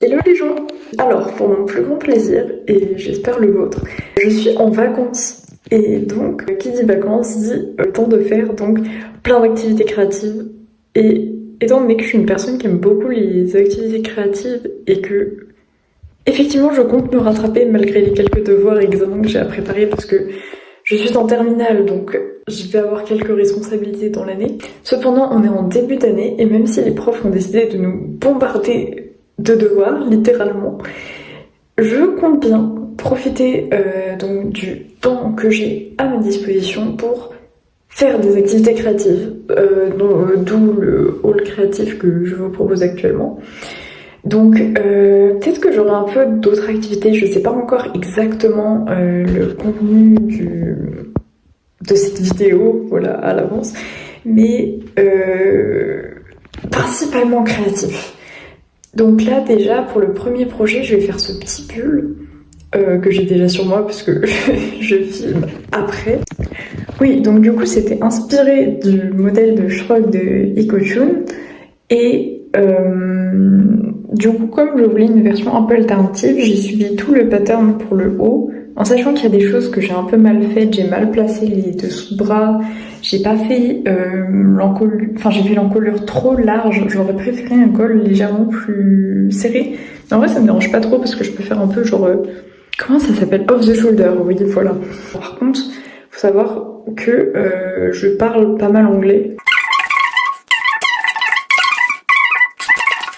Hello les gens! Alors, pour mon plus grand plaisir, et j'espère le vôtre, je suis en vacances. Et donc, qui dit vacances dit le temps de faire donc plein d'activités créatives. Et étant donné que je suis une personne qui aime beaucoup les activités créatives et que, effectivement, je compte me rattraper malgré les quelques devoirs et examens que j'ai à préparer parce que je suis en terminale, donc je vais avoir quelques responsabilités dans l'année. Cependant, on est en début d'année et même si les profs ont décidé de nous bombarder de devoirs, littéralement, je compte bien profiter donc du temps que j'ai à ma disposition pour faire des activités créatives, d'où le hall créatif que je vous propose actuellement. Donc peut-être que j'aurai un peu d'autres activités, je sais pas encore exactement le contenu de cette vidéo, voilà, à l'avance, mais principalement créatif. Donc là déjà pour le premier projet je vais faire ce petit pull que j'ai déjà sur moi parce que je filme après. Oui, donc du coup c'était inspiré du modèle de Shrug de Ikochun et du coup comme je voulais une version un peu alternative, j'ai suivi tout le pattern pour le haut en sachant qu'il y a des choses que j'ai un peu mal faites, j'ai mal placé les dessous de bras, j'ai pas fait l'encolure, enfin j'ai fait l'encolure trop large, j'aurais préféré un col légèrement plus serré. Mais en vrai ça me dérange pas trop parce que je peux faire un peu genre, comment ça s'appelle? Off the shoulder, oui voilà. Par contre, faut savoir que je parle pas mal anglais.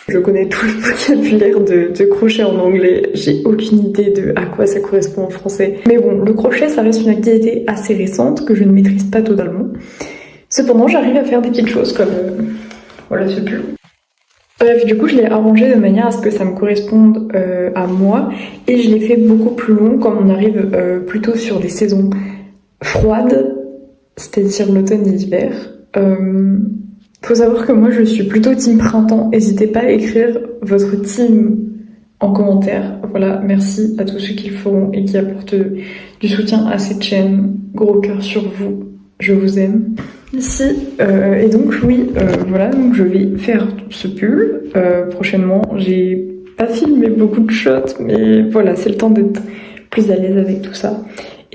Je connais tout le vocabulaire de crochet en anglais, j'ai aucune idée de à quoi ça correspond en français. Mais bon, le crochet ça reste une activité assez récente que je ne maîtrise pas totalement. Cependant, j'arrive à faire des petites choses comme voilà ce pull. Bref, du coup, je l'ai arrangé de manière à ce que ça me corresponde à moi et je l'ai fait beaucoup plus long comme on arrive plutôt sur des saisons froides, c'est-à-dire l'automne et l'hiver. Faut savoir que moi je suis plutôt team printemps, n'hésitez pas à écrire votre team en commentaire. Voilà, merci à tous ceux qui le feront et qui apportent du soutien à cette chaîne. Gros cœur sur vous, je vous aime. Ici, et donc oui, voilà, donc je vais faire ce pull prochainement. J'ai pas filmé beaucoup de shots, mais voilà, c'est le temps d'être plus à l'aise avec tout ça.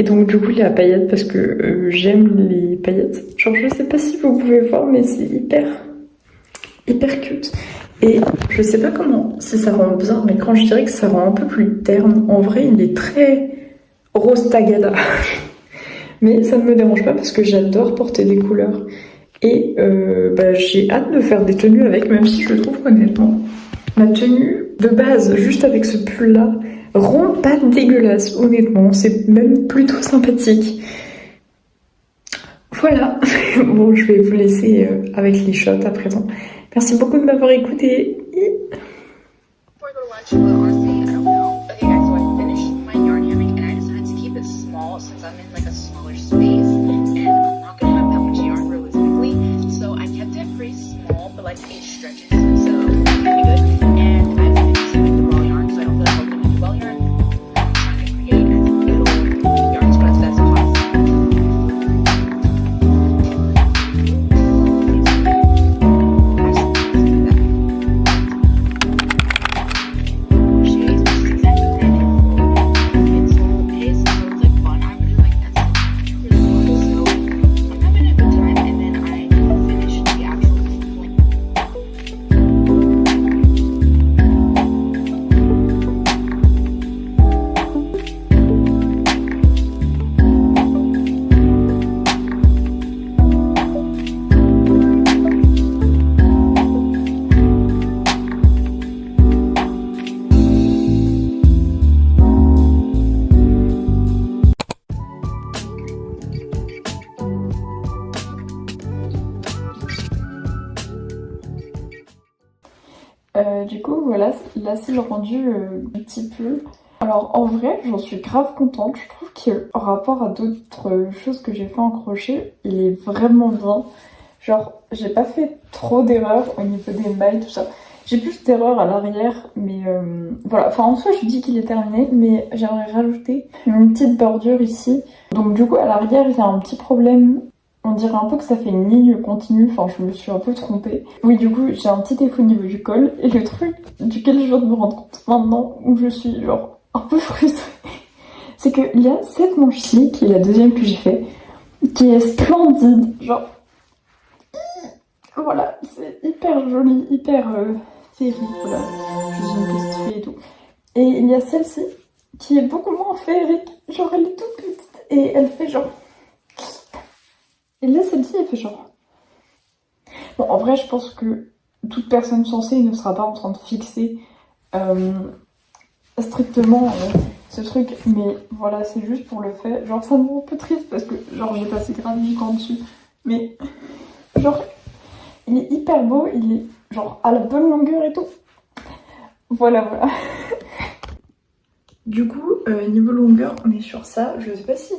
Et donc du coup il est à paillettes parce que j'aime les paillettes. Genre je sais pas si vous pouvez voir mais c'est hyper cute. Et je sais pas comment, si ça rend bien, mais quand je dirais que ça rend un peu plus terne, en vrai il est très rose tagada. Mais ça ne me dérange pas parce que j'adore porter des couleurs. Et j'ai hâte de faire des tenues avec, même si je trouve honnêtement ma tenue de base, juste avec ce pull là, rend pas dégueulasse, honnêtement, c'est même plutôt sympathique. Voilà, bon, je vais vous laisser avec les shots à présent. Merci beaucoup de m'avoir écouté. Du coup voilà, là c'est le rendu un petit peu. Alors en vrai j'en suis grave contente, je trouve qu'en rapport à d'autres choses que j'ai fait en crochet, il est vraiment bien. Genre j'ai pas fait trop d'erreurs au niveau des mailles, tout ça. J'ai plus d'erreurs à l'arrière, mais voilà. Enfin en soi je dis qu'il est terminé, mais j'aimerais rajouter une petite bordure ici. Donc du coup à l'arrière il y a un petit problème On dirait un peu que ça fait une ligne continue, enfin je me suis un peu trompée. Oui, du coup j'ai un petit défaut au niveau du col, et le truc duquel je viens de me rendre compte maintenant, où je suis genre un peu frustrée, c'est qu'il y a cette manche-ci, qui est la deuxième que j'ai fait, qui est splendide, genre... Voilà, c'est hyper joli, hyper féerique, voilà, je suis une petite fille et tout. Et il y a celle-ci, qui est beaucoup moins féerique, genre elle est toute petite, et elle fait genre... Et là, celle-ci, elle fait genre... Bon, en vrai, je pense que toute personne sensée ne sera pas en train de fixer strictement ce truc, mais voilà, c'est juste pour le fait. Genre, ça me rend un peu triste parce que, genre, j'ai passé grave du temps dessus, mais genre, il est hyper beau, il est genre à la bonne longueur et tout. Voilà, voilà. Du coup, niveau longueur, on est sur ça. Je sais pas si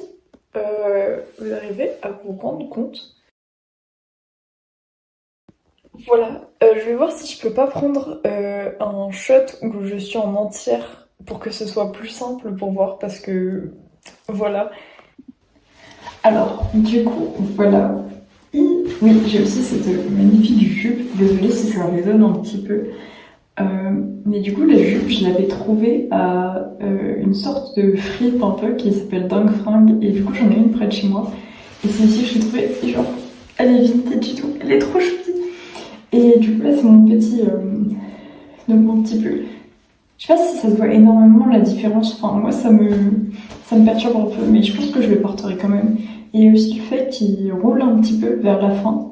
vous arrivez à vous rendre compte. Voilà, je vais voir si je peux pas prendre un shot où je suis en entière pour que ce soit plus simple pour voir parce que voilà. Alors, du coup, voilà. Oui, j'ai aussi cette magnifique jupe. Désolée si ça résonne un petit peu. Mais du coup, la jupe, je l'avais trouvée à une sorte de fripe un peu qui s'appelle Dingue Fringue. Et du coup, j'en ai une près de chez moi. Et celle-ci, je l'ai trouvée, et genre, elle est vintage et tout. Elle est trop chouette. Et du coup, là, c'est mon petit, donc mon petit pull. Je sais pas si ça se voit énormément la différence. Enfin, moi, ça me perturbe un peu, mais je pense que je le porterai quand même. Et aussi le fait qu'il roule un petit peu vers la fin.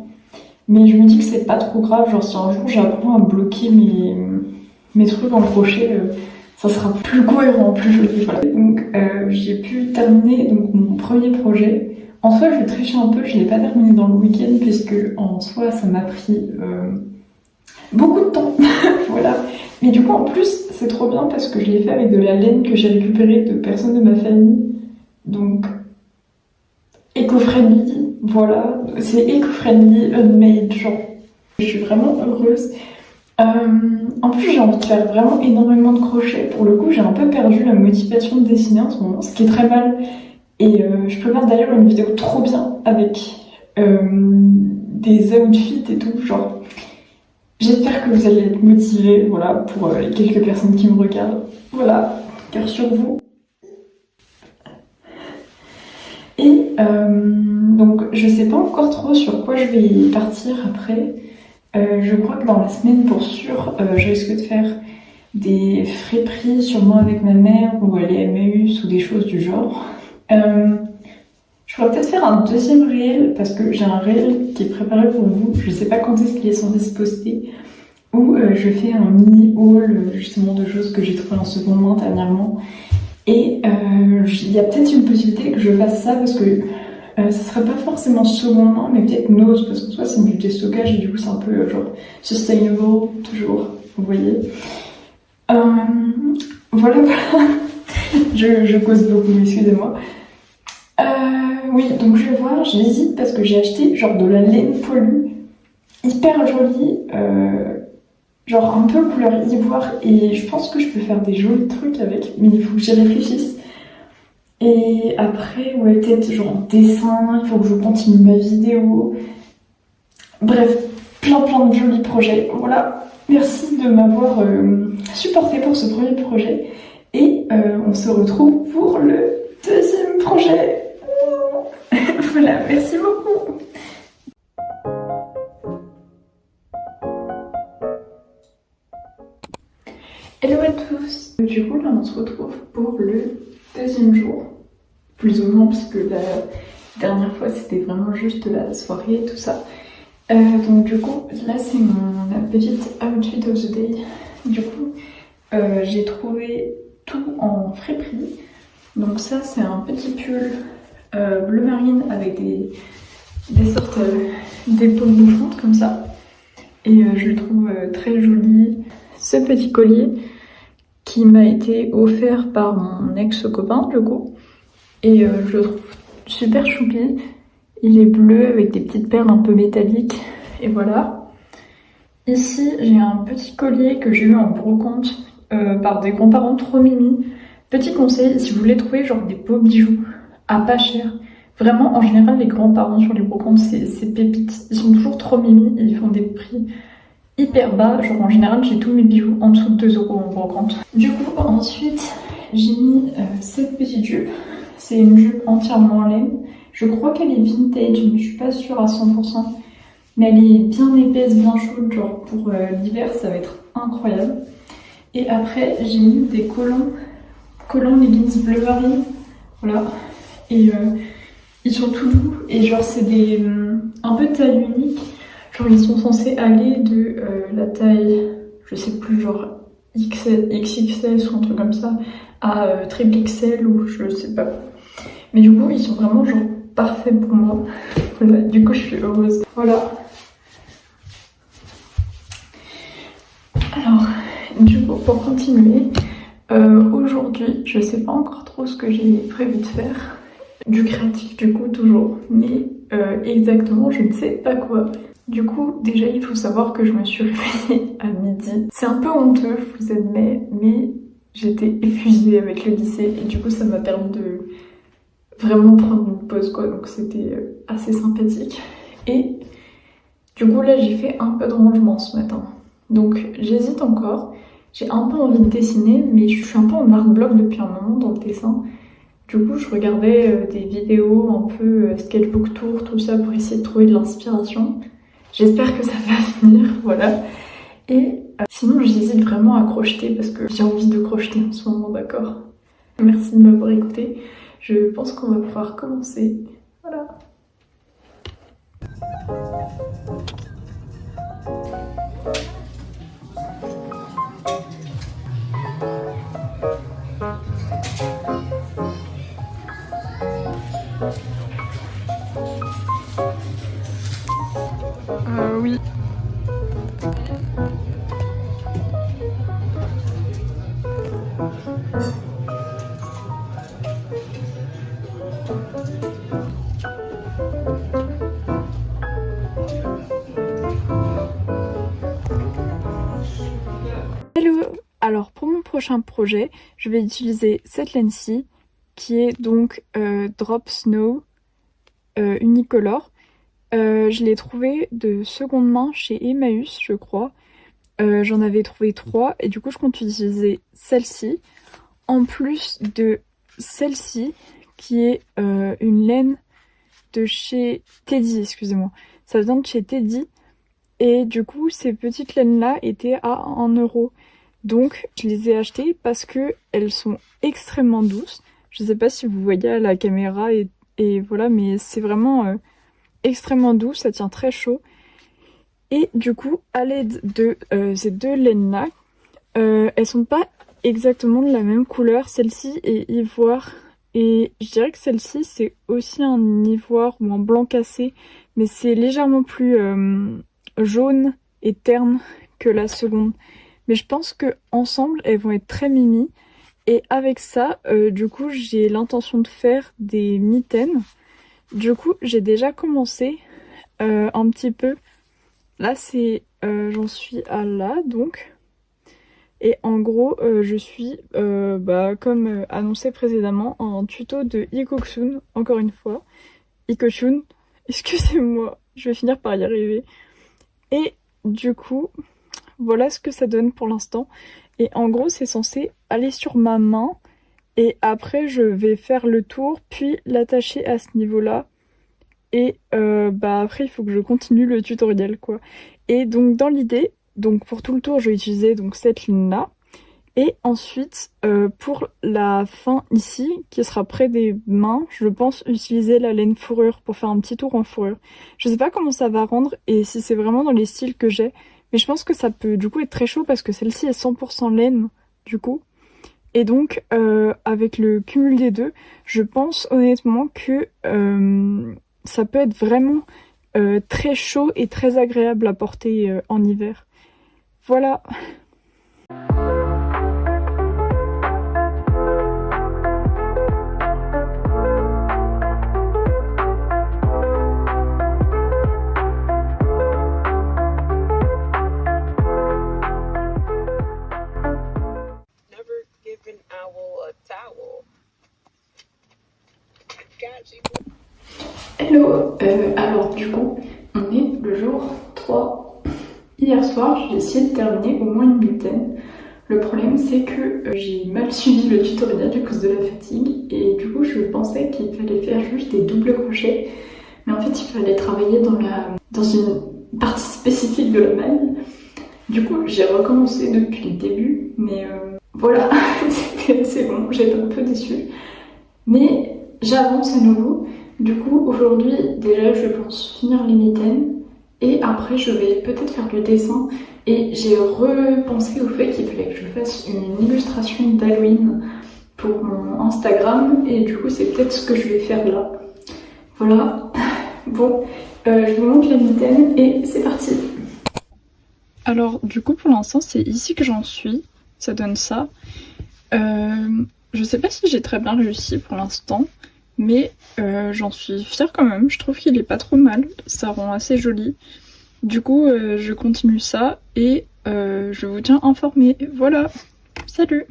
Mais je me dis que c'est pas trop grave. Genre, si un jour j'apprends à bloquer mes trucs en crochet, ça sera plus cohérent, plus joli. Voilà. Donc, j'ai pu terminer donc, mon premier projet. En soi, je trichais un peu, je l'ai pas terminé dans le week-end, puisque en soi, ça m'a pris beaucoup de temps. Voilà. Mais du coup, en plus, c'est trop bien parce que je l'ai fait avec de la laine que j'ai récupérée de personnes de ma famille. Donc, éco-friendly, voilà. C'est éco-friendly, unmade, genre. Je suis vraiment heureuse. En plus, j'ai envie de faire vraiment énormément de crochets. Pour le coup, j'ai un peu perdu la motivation de dessiner en ce moment, ce qui est très mal. Et je prépare d'ailleurs une vidéo trop bien avec des outfits et tout, genre. J'espère que vous allez être motivés, voilà, pour les quelques personnes qui me regardent. Voilà, cœur sur vous. Et donc, je sais pas encore trop sur quoi je vais partir après. Je crois que dans la semaine, pour sûr, je risque de faire des friperies, sûrement avec ma mère, ou aller à Emmaüs, ou des choses du genre. Je pourrais peut-être faire un deuxième réel, parce que j'ai un réel qui est préparé pour vous. Je sais pas quand est-ce qu'il est censé se poster. Où je fais un mini haul, justement, de choses que j'ai trouvées en seconde main dernièrement. Et il y a peut-être une possibilité que je fasse ça, parce que ça serait pas forcément seconde main, mais peut-être nose, parce qu'en soi c'est du déstockage, et du coup c'est un peu genre sustainable, toujours, vous voyez. Voilà, voilà. je cause beaucoup, excusez-moi. Oui, donc je vais voir, j'hésite parce que j'ai acheté genre de la laine poilue, hyper jolie, genre un peu couleur ivoire, et je pense que je peux faire des jolis trucs avec, mais il faut que j'y réfléchisse. Et après, ouais, peut-être genre dessin, il faut que je continue ma vidéo. Bref, plein de jolis projets. Voilà, merci de m'avoir supporté pour ce premier projet. Et on se retrouve pour le deuxième projet. Voilà, merci beaucoup. Hello à tous. Du coup, là, on se retrouve pour le deuxième jour. Plus ou moins, parce que la dernière fois, c'était vraiment juste la soirée et tout ça. Donc du coup, là, c'est mon petite outfit of the day. Du coup, j'ai trouvé tout en friperie. Donc ça, c'est un petit pull bleu marine avec des sortes d'épaules bouffantes comme ça. Et je le trouve très joli. Ce petit collier qui m'a été offert par mon ex-copain, du coup. Et je le trouve super choupi. Il est bleu avec des petites perles un peu métalliques. Et voilà. Ici, j'ai un petit collier que j'ai eu en brocante par des grands-parents trop mimi. Petit conseil, si vous voulez trouver genre des beaux bijoux à pas cher, Vraiment, en général, les grands-parents sur les brocantes, c'est pépites. Ils sont toujours trop mimi et ils font des prix hyper bas. Genre, en général, j'ai tous mes bijoux en dessous de 2 € en brocante. Du coup, ensuite, j'ai mis cette petite jupe. C'est une jupe entièrement en laine. Je crois qu'elle est vintage, mais je suis pas sûre à 100%. Mais elle est bien épaisse, bien chaude. Genre, pour l'hiver, ça va être incroyable. Et après, j'ai mis des collants leggings bleu marine. Voilà. Et ils sont tout doux et genre c'est des un peu taille unique. Genre ils sont censés aller de la taille, je sais plus, genre XXS ou un truc comme ça, à triple XL ou je sais pas. Mais du coup ils sont vraiment genre parfaits pour moi. Voilà, du coup je suis heureuse. Voilà. Alors, du coup pour continuer, aujourd'hui je sais pas encore trop ce que j'ai prévu de faire. Du créatif du coup toujours, mais exactement je ne sais pas quoi. Du coup déjà il faut savoir que je me suis réveillée à midi. C'est un peu honteux je vous admets, mais j'étais épuisée avec le lycée et du coup ça m'a permis de vraiment prendre une pause quoi, donc c'était assez sympathique. Et du coup là j'ai fait un peu de rangement ce matin, donc j'hésite encore. J'ai un peu envie de dessiner mais je suis un peu en art bloc depuis un moment dans le dessin. Du coup, je regardais des vidéos un peu sketchbook tour, tout ça, pour essayer de trouver de l'inspiration. J'espère que ça va venir, voilà. Et sinon, j'hésite vraiment à crocheter parce que j'ai envie de crocheter en ce moment, d'accord? Merci de m'avoir écouté. Je pense qu'on va pouvoir commencer. Voilà. Oui. Hello! Alors pour mon prochain projet, je vais utiliser cette laine-ci qui est donc Drop Snow Unicolor. Je l'ai trouvée de seconde main chez Emmaüs, je crois. J'en avais trouvé 3 et du coup je compte utiliser celle-ci en plus de celle-ci qui est une laine de chez Teddy, excusez-moi. Ça vient de chez Teddy et du coup ces petites laines là étaient à 1 €. Donc je les ai achetées parce que elles sont extrêmement douces. Je sais pas si vous voyez à la caméra et voilà, mais c'est vraiment extrêmement doux, ça tient très chaud. Et du coup, à l'aide de ces deux laines-là, elles sont pas exactement de la même couleur. Celle-ci est ivoire et je dirais que celle-ci c'est aussi un ivoire ou un blanc cassé, mais c'est légèrement plus jaune et terne que la seconde. Mais je pense que ensemble elles vont être très mimi. Et avec ça, du coup, j'ai l'intention de faire des mitaines. Du coup, j'ai déjà commencé un petit peu. Là, c'est j'en suis à là, donc. Et en gros, je suis, comme annoncé précédemment, en tuto de Ikoksun, encore une fois. Ikoshun, excusez-moi, je vais finir par y arriver. Et du coup, voilà ce que ça donne pour l'instant. Et en gros, c'est censé aller sur ma main. Et après, je vais faire le tour, puis l'attacher à ce niveau-là. Et après, il faut que je continue le tutoriel, quoi. Et donc, dans l'idée, donc pour tout le tour, je vais utiliser donc cette ligne-là. Et ensuite, pour la fin ici, qui sera près des mains, je pense utiliser la laine fourrure pour faire un petit tour en fourrure. Je sais pas comment ça va rendre et si c'est vraiment dans les styles que j'ai, mais je pense que ça peut du coup être très chaud parce que celle-ci est 100% laine, du coup. Et donc, avec le cumul des deux, je pense honnêtement que ça peut être vraiment très chaud et très agréable à porter en hiver. Voilà. Alors du coup, on est le jour 3. Hier soir, j'ai essayé de terminer au moins une mitaine. Le problème, c'est que j'ai mal suivi le tutoriel à cause de la fatigue et du coup, je pensais qu'il fallait faire juste des doubles crochets. Mais en fait, il fallait travailler dans une partie spécifique de la maille. Du coup, j'ai recommencé depuis le début, mais voilà, c'est bon, j'étais un peu déçue. Mais j'avance à nouveau. Du coup, aujourd'hui, déjà, je pense finir les mitaines. Et après, je vais peut-être faire du dessin. Et j'ai repensé au fait qu'il fallait que je fasse une illustration d'Halloween pour mon Instagram. Et du coup, c'est peut-être ce que je vais faire là. Voilà. Bon, je vous montre les mitaines et c'est parti. Alors, du coup, pour l'instant, c'est ici que j'en suis. Ça donne ça. Je sais pas si j'ai très bien réussi pour l'instant, mais j'en suis fière quand même. Je trouve qu'il est pas trop mal, ça rend assez joli. Du coup, je continue ça et je vous tiens informé. Voilà, salut!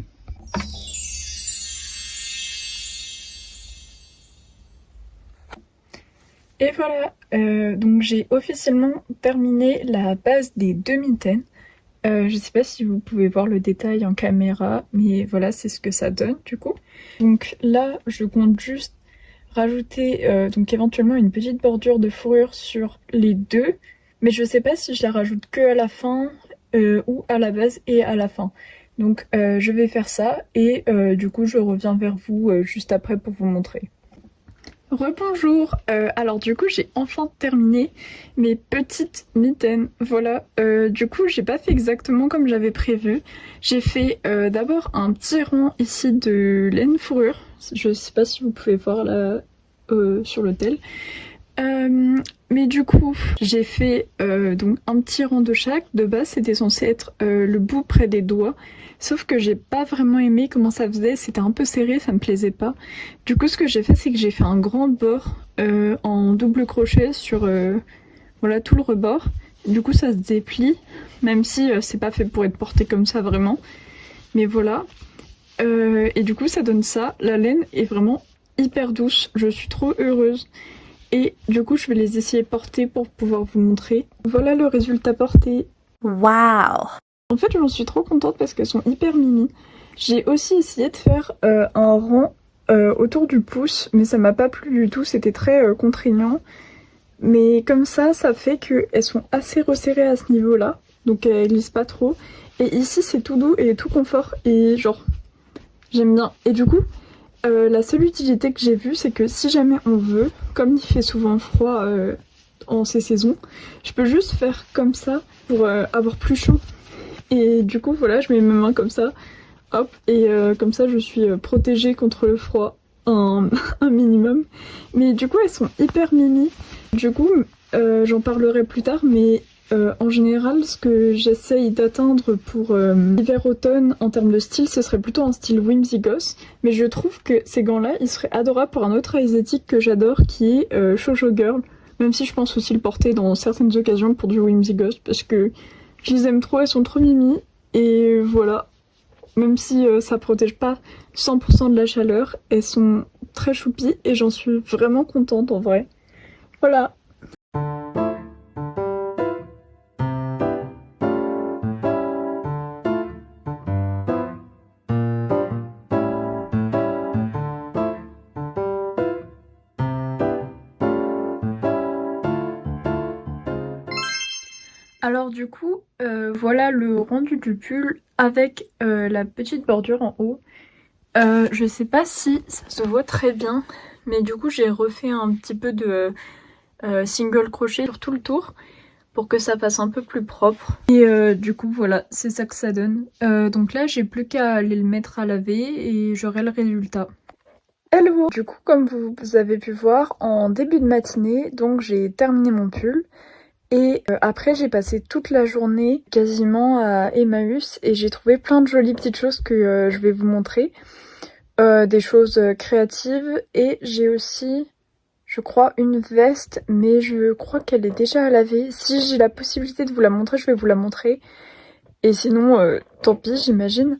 Et voilà, donc j'ai officiellement terminé la base des 2 mitaines. Je sais pas si vous pouvez voir le détail en caméra, mais voilà, c'est ce que ça donne du coup. Donc là, je compte juste rajouter donc éventuellement une petite bordure de fourrure sur les deux, mais je sais pas si je la rajoute que à la fin ou à la base et à la fin. Donc je vais faire ça et du coup je reviens vers vous juste après pour vous montrer. Rebonjour, alors du coup j'ai enfin terminé mes petites mitaines, voilà, du coup j'ai pas fait exactement comme j'avais prévu, j'ai fait d'abord un petit rang ici de laine fourrure, je sais pas si vous pouvez voir là sur le tel, mais du coup j'ai fait donc un petit rang de chaque. De base c'était censé être le bout près des doigts, sauf que j'ai pas vraiment aimé comment ça faisait, c'était un peu serré, ça me plaisait pas. Du coup ce que j'ai fait c'est que j'ai fait un grand bord en double crochet sur voilà tout le rebord. Du coup ça se déplie, même si c'est pas fait pour être porté comme ça vraiment, mais voilà. Et du coup ça donne ça, la laine est vraiment hyper douce, je suis trop heureuse. Et du coup, je vais les essayer porter pour pouvoir vous montrer. Voilà le résultat porté. Waouh! En fait, j'en suis trop contente parce qu'elles sont hyper mimi. J'ai aussi essayé de faire un rang autour du pouce, mais ça m'a pas plu du tout, c'était très contraignant. Mais comme ça fait qu'elles sont assez resserrées à ce niveau-là, donc elles glissent pas trop. Et ici, c'est tout doux et tout confort, et genre, j'aime bien. Et du coup, la seule utilité que j'ai vue, c'est que si jamais on veut, comme il fait souvent froid en ces saisons, je peux juste faire comme ça pour avoir plus chaud. Et du coup, voilà, je mets mes mains comme ça, hop, et comme ça, je suis protégée contre le froid un minimum. Mais du coup, elles sont hyper mimi. Du coup, j'en parlerai plus tard, mais en général, ce que j'essaye d'atteindre pour l'hiver-automne en termes de style, ce serait plutôt un style Whimsy Ghost. Mais je trouve que ces gants-là, ils seraient adorables pour un autre esthétique que j'adore, qui est Shoujo Girl. Même si je pense aussi le porter dans certaines occasions pour du Whimsy Ghost, parce que je les aime trop, elles sont trop mimi. Et voilà, même si ça protège pas 100% de la chaleur, elles sont très choupies et j'en suis vraiment contente en vrai. Voilà. Alors du coup, voilà le rendu du pull avec la petite bordure en haut. Je sais pas si ça se voit très bien, mais du coup j'ai refait un petit peu de single crochet sur tout le tour pour que ça fasse un peu plus propre. Et du coup voilà, c'est ça que ça donne. Donc là j'ai plus qu'à aller le mettre à laver et j'aurai le résultat. Hello! Du coup comme vous avez pu voir en début de matinée, donc j'ai terminé mon pull. Et après j'ai passé toute la journée quasiment à Emmaüs et j'ai trouvé plein de jolies petites choses que je vais vous montrer. Des choses créatives et j'ai aussi, je crois, une veste, mais je crois qu'elle est déjà à laver. Si j'ai la possibilité de vous la montrer, je vais vous la montrer. Et sinon, tant pis, j'imagine.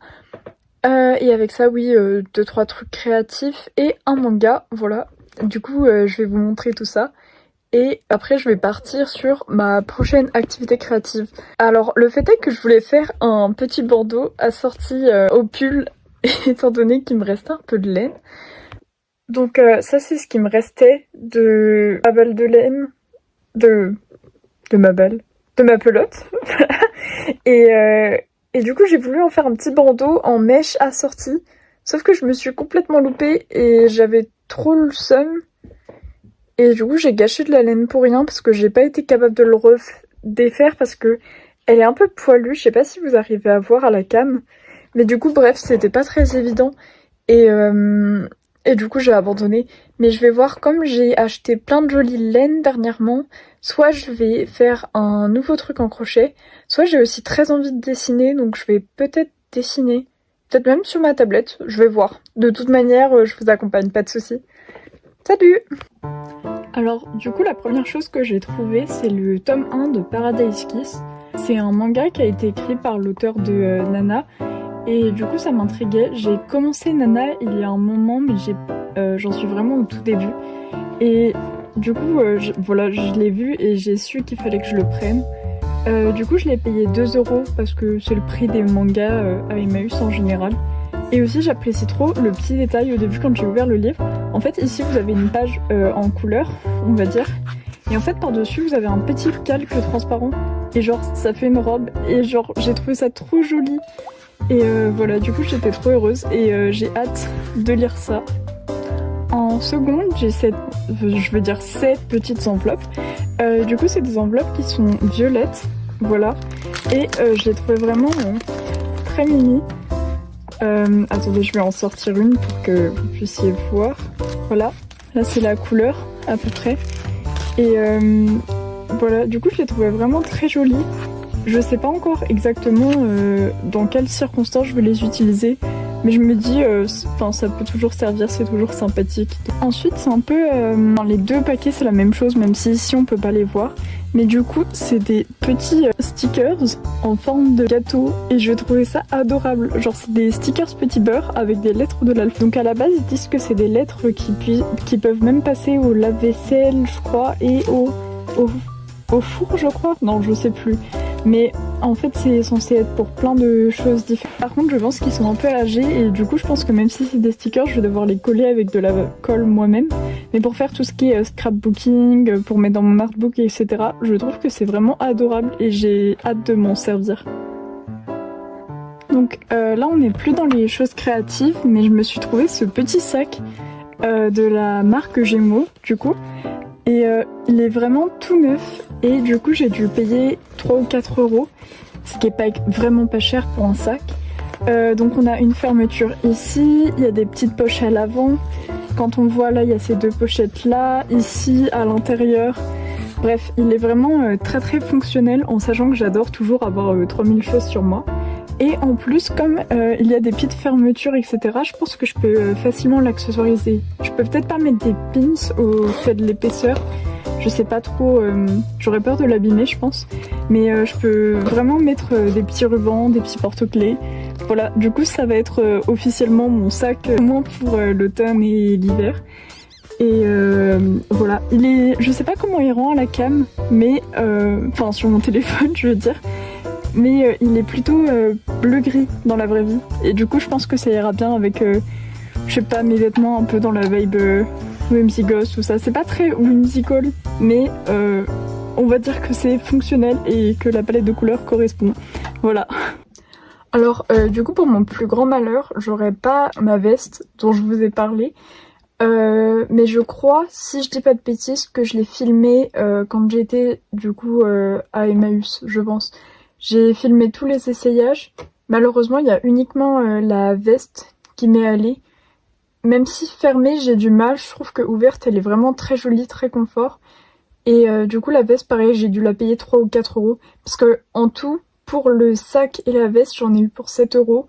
Et avec ça, oui, 2-3 trucs créatifs et un manga, voilà. Du coup, je vais vous montrer tout ça. et après je vais partir sur ma prochaine activité créative. Alors le fait est que je voulais faire un petit bandeau assorti au pull étant donné qu'il me restait un peu de laine. Donc ça c'est ce qui me restait de ma balle de laine, de ma balle, de ma pelote. Et du coup j'ai voulu en faire un petit bandeau en mèche assortie. Sauf que je me suis complètement loupée et j'avais trop le seum. Et du coup j'ai gâché de la laine pour rien parce que j'ai pas été capable de le défaire parce que elle est un peu poilue. Je sais pas si vous arrivez à voir à la cam. Mais du coup bref c'était pas très évident. Et du coup j'ai abandonné. Mais je vais voir, comme j'ai acheté plein de jolies laines dernièrement, soit je vais faire un nouveau truc en crochet, soit j'ai aussi très envie de dessiner, donc je vais peut-être dessiner. Peut-être même sur ma tablette, je vais voir. De toute manière, je vous accompagne, pas de soucis. Salut! Alors du coup la première chose que j'ai trouvée, c'est le tome 1 de Paradise Kiss. C'est un manga qui a été écrit par l'auteur de Nana. Et du coup ça m'intriguait. J'ai commencé Nana il y a un moment, mais j'en suis vraiment au tout début. Et du coup voilà, je l'ai vu et j'ai su qu'il fallait que je le prenne. Du coup je l'ai payé 2€ parce que c'est le prix des mangas à Emmaüs en général. Et aussi j'apprécie trop le petit détail au début quand j'ai ouvert le livre. En fait ici vous avez une page en couleur, on va dire. Et en fait par-dessus vous avez un petit calque transparent. Et genre ça fait une robe. Et genre j'ai trouvé ça trop joli. Et voilà, du coup j'étais trop heureuse et j'ai hâte de lire ça. En seconde, j'ai cette petites enveloppes. Du coup c'est des enveloppes qui sont violettes, voilà. Et je les trouvais vraiment très mimi. Attendez, je vais en sortir une pour que vous puissiez voir. Voilà, là c'est la couleur à peu près. Et voilà, du coup je les trouvais vraiment très jolies. Je sais pas encore exactement dans quelles circonstances je vais les utiliser, mais je me dis, ça peut toujours servir, c'est toujours sympathique. Ensuite, c'est un peu, dans les deux paquets, c'est la même chose, même si ici on peut pas les voir. Mais du coup, c'est des petits stickers en forme de gâteau, et je trouvais ça adorable. Genre, c'est des stickers petit beurre avec des lettres de l'alphabet. Donc à la base, ils disent que c'est des lettres qui peuvent même passer au lave-vaisselle, je crois, et au four, je crois. Non, je sais plus. Mais en fait c'est censé être pour plein de choses différentes. Par contre je pense qu'ils sont un peu âgés et du coup je pense que même si c'est des stickers je vais devoir les coller avec de la colle moi-même. Mais pour faire tout ce qui est scrapbooking, pour mettre dans mon artbook etc. je trouve que c'est vraiment adorable et j'ai hâte de m'en servir. Donc là on n'est plus dans les choses créatives mais je me suis trouvé ce petit sac de la marque Gémeaux du coup. Et il est vraiment tout neuf et du coup j'ai dû payer 3 ou 4€, ce qui est pas vraiment pas cher pour un sac. Donc on a une fermeture ici, il y a des petites poches à l'avant. Quand on voit là, il y a ces deux pochettes là, ici à l'intérieur. Bref, il est vraiment très très fonctionnel en sachant que j'adore toujours avoir 3000 choses sur moi. Et en plus, comme il y a des petites fermetures, etc., je pense que je peux facilement l'accessoiriser. Je peux peut-être pas mettre des pins au fait de l'épaisseur. Je sais pas trop, j'aurais peur de l'abîmer, je pense. Mais je peux vraiment mettre des petits rubans, des petits porte-clés. Voilà, du coup, ça va être officiellement mon sac, au moins pour l'automne et l'hiver. Et voilà, je sais pas comment il rend à la cam, mais enfin sur mon téléphone, je veux dire. Mais il est plutôt bleu-gris dans la vraie vie. Et du coup, je pense que ça ira bien avec, je sais pas, mes vêtements un peu dans la vibe Whimsy Ghost, tout ça. C'est pas très whimsical, mais on va dire que c'est fonctionnel et que la palette de couleurs correspond. Voilà. Alors, du coup, pour mon plus grand malheur, j'aurais pas ma veste dont je vous ai parlé. Mais je crois, si je dis pas de bêtises, que je l'ai filmée quand j'étais, du coup, à Emmaüs, je pense. J'ai filmé tous les essayages. Malheureusement, il y a uniquement la veste qui m'est allée. Même si fermée, j'ai du mal. Je trouve que ouverte, elle est vraiment très jolie, très confort. Et du coup, la veste, pareil, j'ai dû la payer 3 ou 4€. Parce que en tout, pour le sac et la veste, j'en ai eu pour 7€.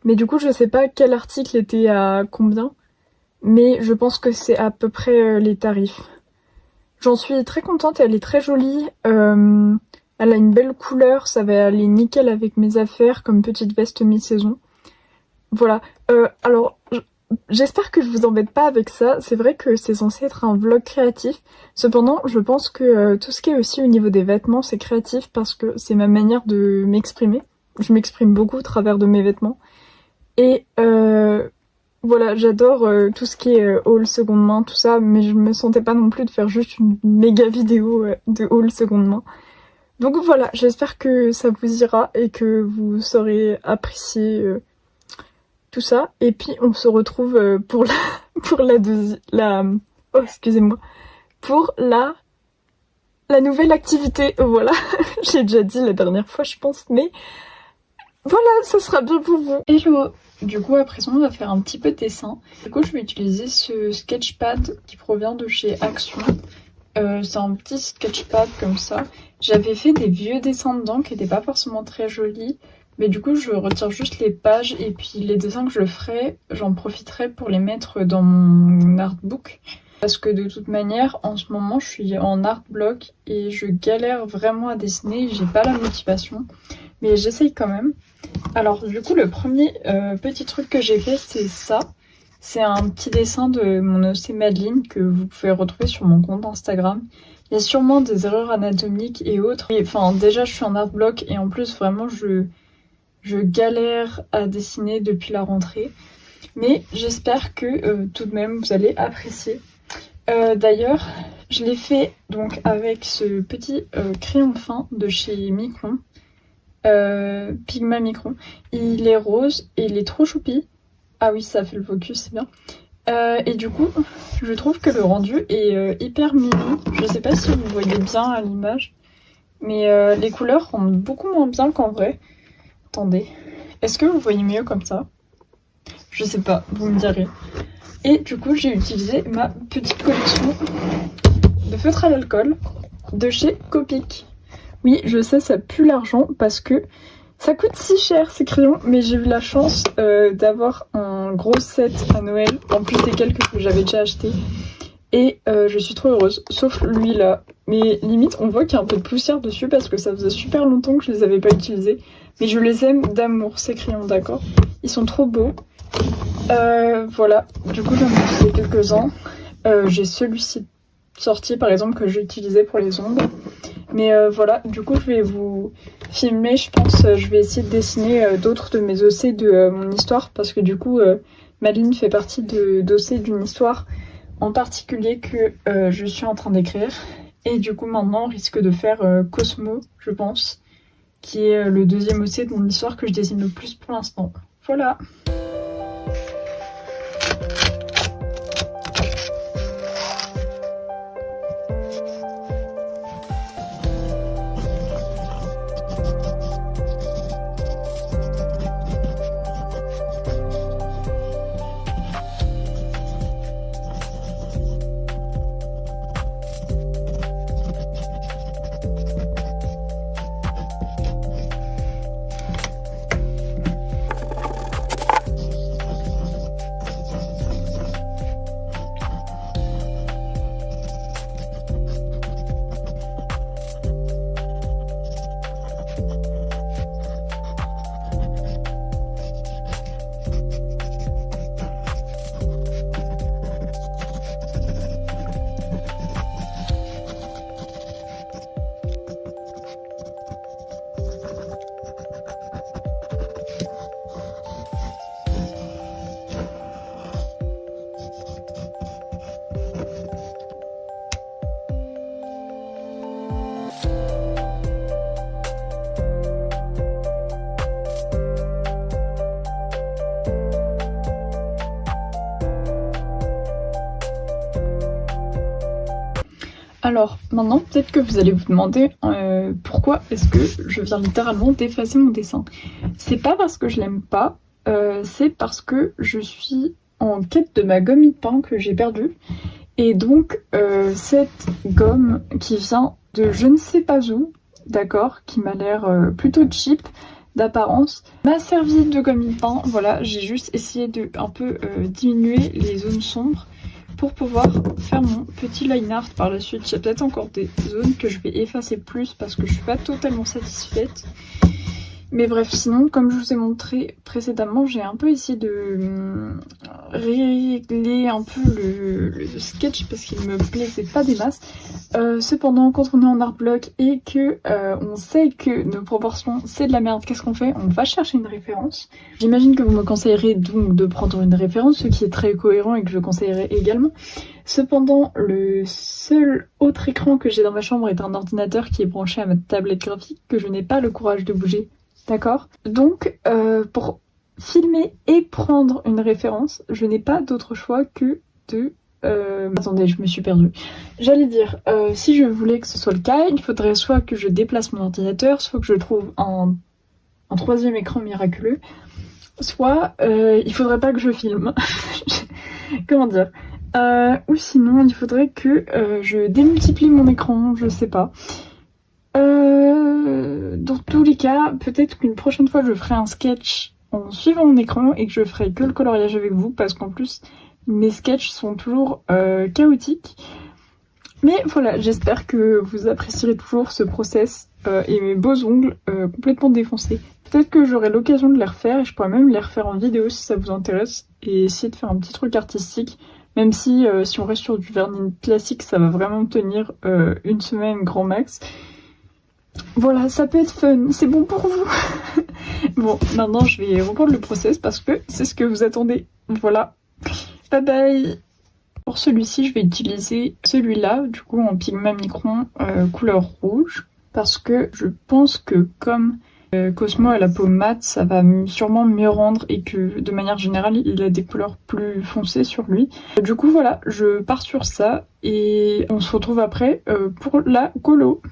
Mais du coup, je sais pas quel article était à combien. Mais je pense que c'est à peu près les tarifs. J'en suis très contente, elle est très jolie. Elle a une belle couleur, ça va aller nickel avec mes affaires comme petite veste mi-saison. Voilà. Alors, j'espère que je vous embête pas avec ça. C'est vrai que c'est censé être un vlog créatif. Cependant, je pense que tout ce qui est aussi au niveau des vêtements, c'est créatif parce que c'est ma manière de m'exprimer. Je m'exprime beaucoup au travers de mes vêtements. Et voilà, j'adore tout ce qui est haul seconde main, tout ça, mais je me sentais pas non plus de faire juste une méga vidéo de haul seconde main. Donc voilà, j'espère que ça vous ira et que vous saurez apprécier tout ça. Et puis on se retrouve pour oh excusez-moi, pour la nouvelle activité. Voilà, j'ai déjà dit la dernière fois je pense, mais voilà, ça sera bien pour vous. Hello. Du coup, à présent, on va faire un petit peu de dessin. Du coup, je vais utiliser ce sketchpad qui provient de chez Action. C'est un petit sketchpad comme ça. J'avais fait des vieux dessins dedans qui n'étaient pas forcément très jolis. Mais du coup, je retire juste les pages et puis les dessins que je ferai, j'en profiterai pour les mettre dans mon artbook. Parce que de toute manière, en ce moment, je suis en art block et je galère vraiment à dessiner. J'ai pas la motivation. Mais j'essaye quand même. Alors du coup le premier petit truc que j'ai fait c'est ça. C'est un petit dessin de mon OC Madeline que vous pouvez retrouver sur mon compte Instagram. Il y a sûrement des erreurs anatomiques et autres. Enfin déjà je suis en art block et en plus vraiment je galère à dessiner depuis la rentrée. Mais j'espère que tout de même vous allez apprécier. D'ailleurs je l'ai fait donc avec ce petit crayon fin de chez Micron. Pigma Micron. Il est rose et il est trop choupi. Ah oui, ça fait le focus, c'est bien. Et du coup, je trouve que le rendu est hyper mimi. Je sais pas si vous voyez bien à l'image, mais les couleurs rendent beaucoup moins bien qu'en vrai. Attendez, est-ce que vous voyez mieux comme ça? Je sais pas, vous me direz. Et du coup, j'ai utilisé ma petite collection de feutres à l'alcool de chez Copic. Oui, je sais, ça pue l'argent parce que ça coûte si cher ces crayons, mais j'ai eu la chance d'avoir un gros set à Noël, en plus des quelques que j'avais déjà achetés. Et je suis trop heureuse, sauf lui là. Mais limite, on voit qu'il y a un peu de poussière dessus parce que ça faisait super longtemps que je les avais pas utilisés. Mais je les aime d'amour, ces crayons, d'accord? Ils sont trop beaux. Voilà, du coup j'en ai utilisé quelques-uns. J'ai celui-ci sorti par exemple que j'ai utilisé pour les ombres. Mais voilà, du coup je vais vous filmer, je pense, je vais essayer de dessiner d'autres de mes OC de mon histoire, parce que du coup Madeleine fait partie d'OC d'une histoire en particulier que je suis en train d'écrire. Et du coup maintenant on risque de faire Cosmo, je pense, qui est le deuxième OC de mon histoire que je dessine le plus pour l'instant. Voilà. Alors maintenant peut-être que vous allez vous demander pourquoi est-ce que je viens littéralement d'effacer mon dessin. C'est pas parce que je l'aime pas, c'est parce que je suis en quête de ma gomme pain que j'ai perdue. Et donc cette gomme qui vient de je ne sais pas où, d'accord, qui m'a l'air plutôt cheap d'apparence, m'a servi de gomme pain. Voilà, j'ai juste essayé de un peu diminuer les zones sombres pour pouvoir faire mon petit line art par la suite. Il y a peut-être encore des zones que je vais effacer plus parce que je suis pas totalement satisfaite. Mais bref, sinon, comme je vous ai montré précédemment, j'ai un peu essayé de régler un peu le sketch parce qu'il me plaisait pas des masses. Cependant, quand on est en art block et que on sait que nos proportions c'est de la merde, qu'est-ce qu'on fait? On va chercher une référence. J'imagine que vous me conseillerez donc de prendre une référence, ce qui est très cohérent et que je conseillerais également. Cependant, le seul autre écran que j'ai dans ma chambre est un ordinateur qui est branché à ma tablette graphique que je n'ai pas le courage de bouger. D'accord? Donc, pour filmer et prendre une référence, je n'ai pas d'autre choix que de... Attendez, je me suis perdue. J'allais dire, si je voulais que ce soit le cas, il faudrait soit que je déplace mon ordinateur, soit que je trouve un troisième écran miraculeux, soit il faudrait pas que je filme. Comment dire? Ou sinon, il faudrait que je démultiplie mon écran, je sais pas. Dans tous les cas, peut-être qu'une prochaine fois je ferai un sketch en suivant mon écran et que je ferai que le coloriage avec vous parce qu'en plus mes sketchs sont toujours chaotiques. Mais voilà, j'espère que vous apprécierez toujours ce process et mes beaux ongles complètement défoncés. Peut-être que j'aurai l'occasion de les refaire et je pourrais même les refaire en vidéo si ça vous intéresse et essayer de faire un petit truc artistique. Même si on reste sur du vernis classique, ça va vraiment tenir une semaine grand max. Voilà, ça peut être fun, c'est bon pour vous. Bon, maintenant je vais reprendre le process parce que c'est ce que vous attendez. Voilà, bye bye. Pour celui-ci, je vais utiliser celui-là, du coup en pigment micron couleur rouge. Parce que je pense que comme Cosmo a la peau mate, ça va sûrement mieux rendre et que de manière générale, il a des couleurs plus foncées sur lui. Du coup voilà, je pars sur ça et on se retrouve après pour la colo.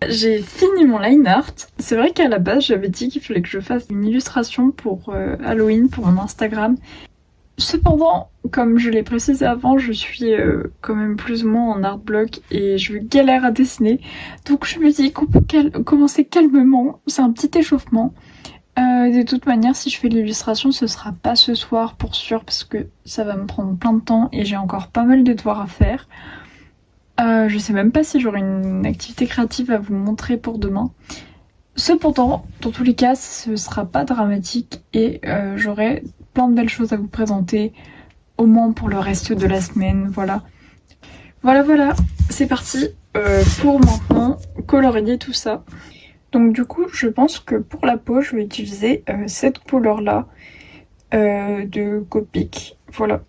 J'ai fini mon line art. C'est vrai qu'à la base j'avais dit qu'il fallait que je fasse une illustration pour Halloween pour mon Instagram. Cependant, comme je l'ai précisé avant, je suis quand même plus ou moins en art block et je galère à dessiner. Donc je me dis qu'on peut commencer calmement, c'est un petit échauffement. De toute manière, si je fais l'illustration, ce sera pas ce soir pour sûr parce que ça va me prendre plein de temps et j'ai encore pas mal de devoirs à faire. Je sais même pas si j'aurai une activité créative à vous montrer pour demain. Cependant, dans tous les cas, ce sera pas dramatique et j'aurai plein de belles choses à vous présenter, au moins pour le reste de la semaine, voilà. Voilà, c'est parti pour maintenant colorier tout ça. Donc du coup, je pense que pour la peau, je vais utiliser cette couleur-là de Copic, voilà.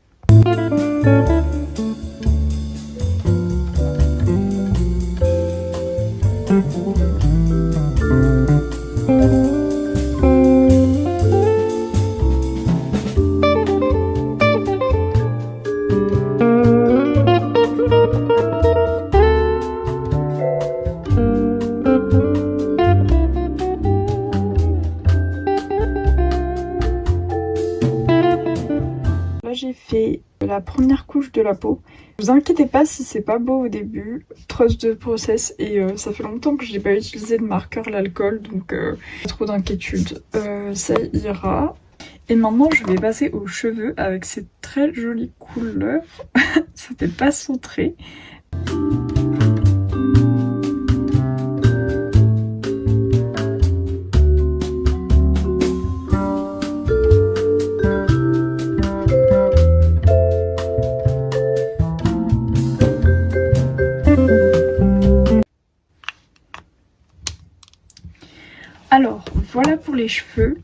J'ai fait la première couche de la peau. Ne vous inquiétez pas si c'est pas beau au début, trust de process et ça fait longtemps que je n'ai pas utilisé de marqueur l'alcool donc pas trop d'inquiétude, ça ira. Et maintenant je vais passer aux cheveux avec cette très jolie couleur, c'était pas centré. Alors, voilà pour les cheveux.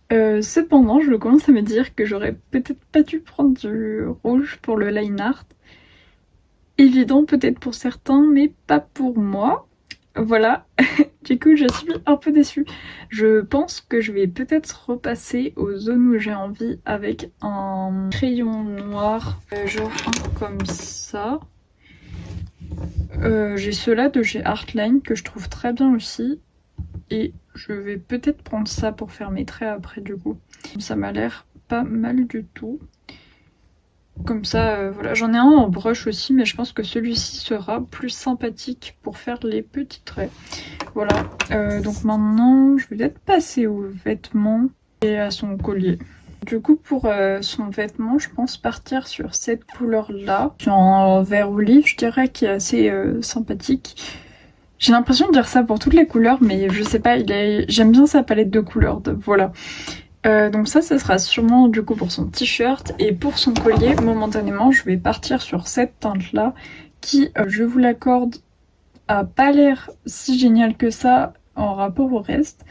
Cependant, je commence à me dire que j'aurais peut-être pas dû prendre du rouge pour le line art. Évident peut-être pour certains, mais pas pour moi. Voilà, du coup je suis un peu déçue. Je pense que je vais peut-être repasser aux zones où j'ai envie avec un crayon noir, genre un comme ça. J'ai ceux-là de chez Artline que je trouve très bien aussi. Et je vais peut-être prendre ça pour faire mes traits après du coup. Ça m'a l'air pas mal du tout. Comme ça, voilà. J'en ai un en brush aussi, mais je pense que celui-ci sera plus sympathique pour faire les petits traits. Voilà. Donc maintenant, je vais peut-être passer aux vêtements et à son collier. Du coup, pour son vêtement, je pense partir sur cette couleur-là. En vert olive, je dirais, qui est assez sympathique. J'ai l'impression de dire ça pour toutes les couleurs, mais je sais pas, j'aime bien sa palette de couleurs, voilà. Donc ça sera sûrement du coup pour son t-shirt. Et pour son collier, momentanément, je vais partir sur cette teinte-là, qui, je vous l'accorde, a pas l'air si génial que ça en rapport au reste.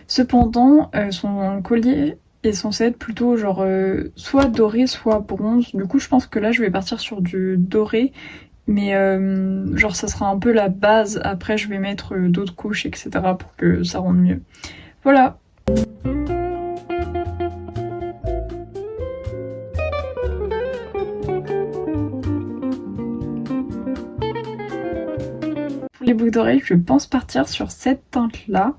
Cependant, son collier est censé être plutôt genre soit doré, soit bronze. Du coup, je pense que là, je vais partir sur du doré. Mais genre ça sera un peu la base, après je vais mettre d'autres couches etc pour que ça rende mieux. Voilà. Pour les boucles d'oreilles, je pense partir sur cette teinte là.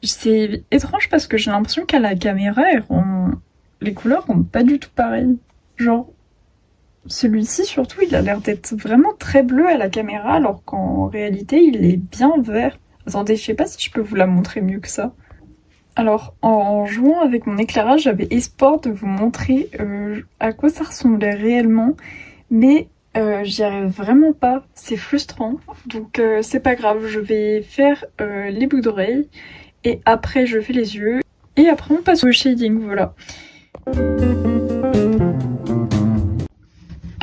C'est étrange parce que j'ai l'impression qu'à la caméra, les couleurs sont pas du tout pareilles. Genre celui-ci, surtout, il a l'air d'être vraiment très bleu à la caméra, alors qu'en réalité, il est bien vert. Attendez, je sais pas si je peux vous la montrer mieux que ça. Alors, en jouant avec mon éclairage, j'avais espoir de vous montrer à quoi ça ressemblait réellement, mais j'y arrive vraiment pas, c'est frustrant. Donc c'est pas grave, je vais faire les boucles d'oreilles, et après je fais les yeux, et après on passe au shading, voilà.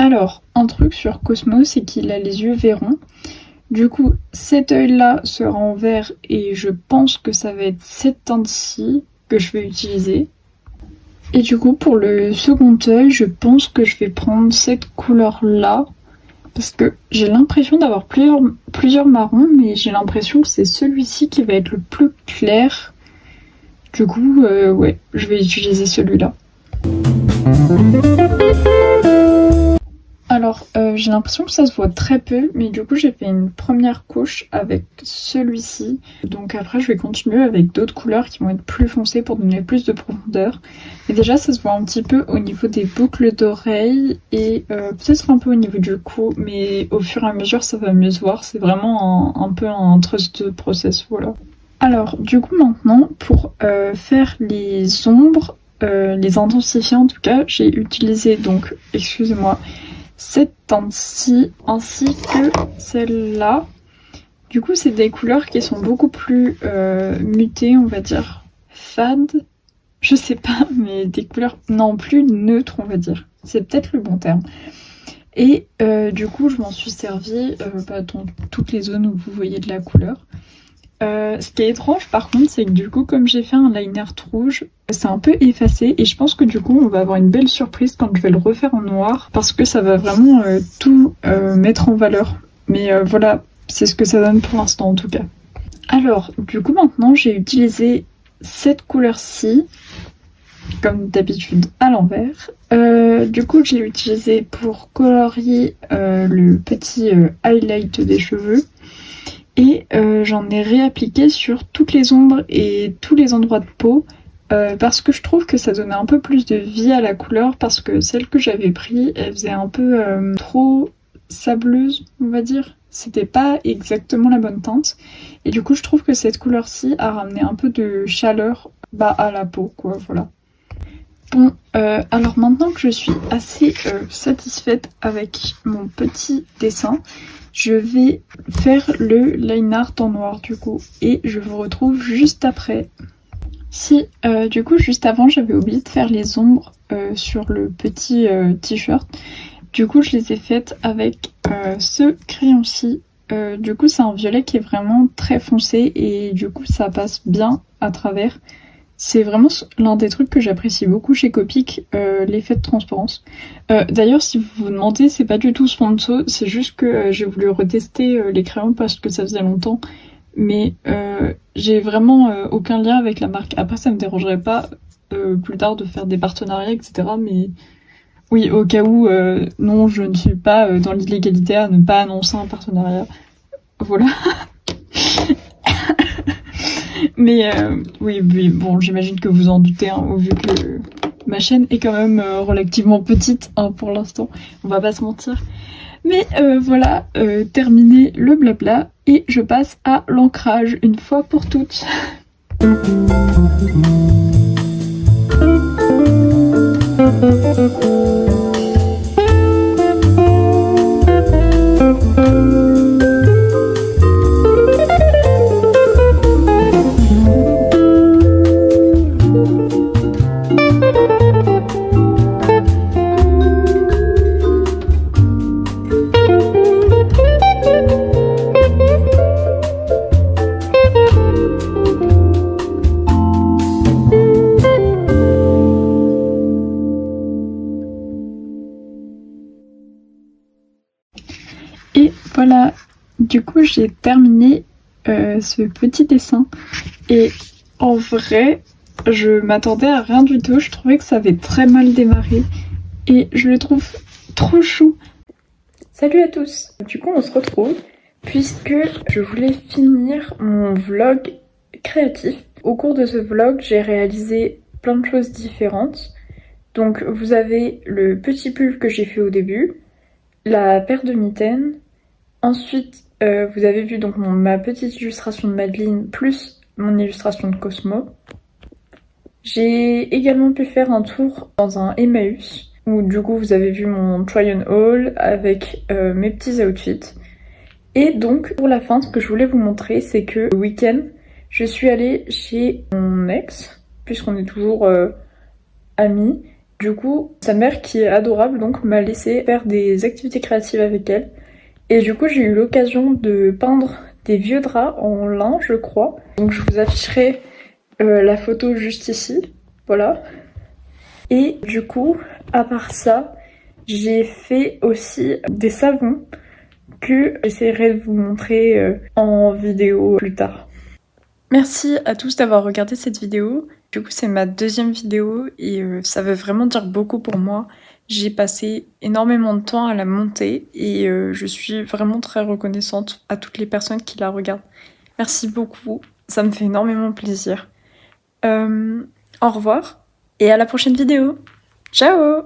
Alors, un truc sur Cosmo, c'est qu'il a les yeux verrons. Du coup, cet œil-là sera en vert et je pense que ça va être cette teinte-ci que je vais utiliser. Et du coup, pour le second œil, je pense que je vais prendre cette couleur-là parce que j'ai l'impression d'avoir plusieurs marrons, mais j'ai l'impression que c'est celui-ci qui va être le plus clair. Du coup, ouais, je vais utiliser celui-là. Alors, j'ai l'impression que ça se voit très peu, mais du coup j'ai fait une première couche avec celui-ci. Donc après je vais continuer avec d'autres couleurs qui vont être plus foncées pour donner plus de profondeur. Et déjà ça se voit un petit peu au niveau des boucles d'oreilles et peut-être un peu au niveau du cou, mais au fur et à mesure ça va mieux se voir. C'est vraiment un peu un trust de process, voilà. Alors du coup maintenant pour faire les ombres, les intensifier en tout cas, j'ai utilisé donc, excusez-moi, cette teinte-ci ainsi que celle-là. Du coup, c'est des couleurs qui sont beaucoup plus mutées, on va dire, fades. Je sais pas, mais des couleurs non plus neutres, on va dire. C'est peut-être le bon terme. Et du coup, je m'en suis servie dans toutes les zones où vous voyez de la couleur. Ce qui est étrange par contre, c'est que du coup, comme j'ai fait un liner rouge, c'est un peu effacé et je pense que du coup, on va avoir une belle surprise quand je vais le refaire en noir parce que ça va vraiment tout mettre en valeur. Mais voilà, c'est ce que ça donne pour l'instant en tout cas. Alors, du coup, maintenant, j'ai utilisé cette couleur-ci, comme d'habitude, à l'envers. Du coup, je l'ai utilisé pour colorier le petit highlight des cheveux. Et j'en ai réappliqué sur toutes les ombres et tous les endroits de peau parce que je trouve que ça donnait un peu plus de vie à la couleur parce que celle que j'avais prise, elle faisait un peu trop sableuse, on va dire. C'était pas exactement la bonne teinte. Et du coup, je trouve que cette couleur-ci a ramené un peu de chaleur à la peau, quoi, voilà. Bon, alors maintenant que je suis assez satisfaite avec mon petit dessin, je vais faire le line art en noir du coup et je vous retrouve juste après. Si, du coup juste avant j'avais oublié de faire les ombres sur le petit t-shirt. Du coup je les ai faites avec ce crayon-ci. Du coup c'est un violet qui est vraiment très foncé et du coup ça passe bien à travers. C'est vraiment l'un des trucs que j'apprécie beaucoup chez Copic, l'effet de transparence. D'ailleurs, si vous vous demandez, c'est pas du tout sponsor, c'est juste que j'ai voulu retester les crayons parce que ça faisait longtemps. Mais j'ai vraiment aucun lien avec la marque. Après, ça me dérangerait pas plus tard de faire des partenariats, etc. Mais Oui, au cas où, non, je ne suis pas dans l'illégalité à ne pas annoncer un partenariat. Voilà. Mais oui, oui, bon, j'imagine que vous en doutez, hein, vu que ma chaîne est quand même relativement petite hein, pour l'instant, on va pas se mentir. Mais voilà, terminé le blabla, et je passe à l'ancrage une fois pour toutes. Et voilà, du coup j'ai terminé ce petit dessin, et en vrai je m'attendais à rien du tout, je trouvais que ça avait très mal démarré et je le trouve trop chou. Salut à tous, du coup on se retrouve puisque je voulais finir mon vlog créatif. Au cours de ce vlog j'ai réalisé plein de choses différentes. Donc vous avez le petit pull que j'ai fait au début, la paire de mitaines. Ensuite, vous avez vu donc ma petite illustration de Madeline plus mon illustration de Cosmo. J'ai également pu faire un tour dans un Emmaüs, où du coup vous avez vu mon try on haul avec mes petits outfits. Et donc pour la fin, ce que je voulais vous montrer, c'est que le week-end, je suis allée chez mon ex, puisqu'on est toujours amis. Du coup, sa mère, qui est adorable, donc m'a laissé faire des activités créatives avec elle. Et du coup, j'ai eu l'occasion de peindre des vieux draps en lin, je crois. Donc je vous afficherai la photo juste ici, voilà. Et du coup, à part ça, j'ai fait aussi des savons que j'essaierai de vous montrer en vidéo plus tard. Merci à tous d'avoir regardé cette vidéo. Du coup, c'est ma deuxième vidéo et ça veut vraiment dire beaucoup pour moi. J'ai passé énormément de temps à la monter et je suis vraiment très reconnaissante à toutes les personnes qui la regardent. Merci beaucoup, ça me fait énormément plaisir. Au revoir et à la prochaine vidéo. Ciao!